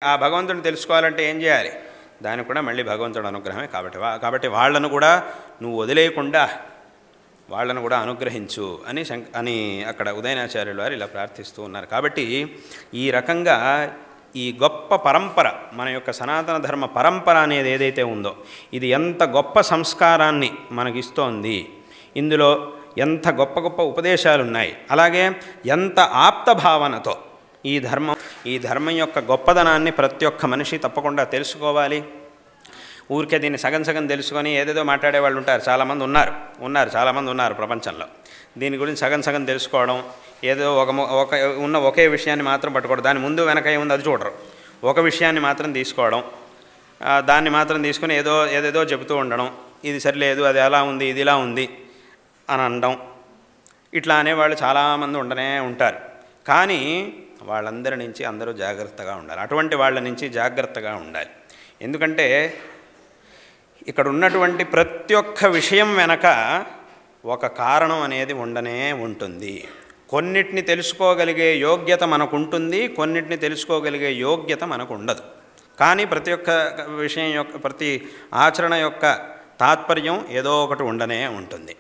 ఆ భగవంతుని తెలుసుకోవాలంటే ఏం చేయాలి? దానికి కూడా మళ్ళీ భగవంతుడు అనుగ్రహమే. కాబట్టి వాళ్ళను కూడా నువ్వు వదిలేయకుండా వాళ్ళను కూడా అనుగ్రహించు అని అక్కడ ఉదయనాచార్యులు వారు ఇలా ప్రార్థిస్తూ ఉన్నారు. కాబట్టి ఈ రకంగా ఈ గొప్ప పరంపర, మన యొక్క సనాతన ధర్మ పరంపర అనేది ఏదైతే ఉందో, ఇది ఎంత గొప్ప సంస్కారాన్ని మనకిస్తోంది, ఇందులో ఎంత గొప్ప గొప్ప ఉపదేశాలు ఉన్నాయి, అలాగే ఎంత ఆప్త భావనతో ఈ ధర్మం యొక్క గొప్పదనాన్ని ప్రతి ఒక్క మనిషి తప్పకుండా తెలుసుకోవాలి. ఊరికే దీన్ని సగం సగం తెలుసుకొని ఏదేదో మాట్లాడే వాళ్ళు ఉంటారు, చాలామంది ఉన్నారు ప్రపంచంలో. దీని గురించి సగం సగం తెలుసుకోవడం, ఏదో ఒకే విషయాన్ని మాత్రం పట్టుకోవడం, దాని ముందు వెనక ఏముంది అది చూడరు, ఒక విషయాన్ని మాత్రం తీసుకోవడం, దాన్ని మాత్రం తీసుకొని ఏదేదో చెబుతూ ఉండడం, ఇది సరిలేదు, అది అలా ఉంది, ఇది ఇలా ఉంది అని అనడం, ఇట్లా అనేవాళ్ళు చాలామంది ఉండనే ఉంటారు. కానీ వాళ్ళందరి నుంచి అందరూ జాగ్రత్తగా ఉండాలి. అటువంటి వాళ్ళ నుంచి జాగ్రత్తగా ఉండాలి. ఎందుకంటే ఇక్కడ ఉన్నటువంటి ప్రతి ఒక్క విషయం వెనక ఒక కారణం అనేది ఉండనే ఉంటుంది. కొన్నిటిని తెలుసుకోగలిగే యోగ్యత మనకు ఉంటుంది, కొన్నిటిని తెలుసుకోగలిగే యోగ్యత మనకు ఉండదు. కానీ ప్రతి ఒక్క విషయం యొక్క, ప్రతి ఆచరణ యొక్క తాత్పర్యం ఏదో ఒకటి ఉండనే ఉంటుంది.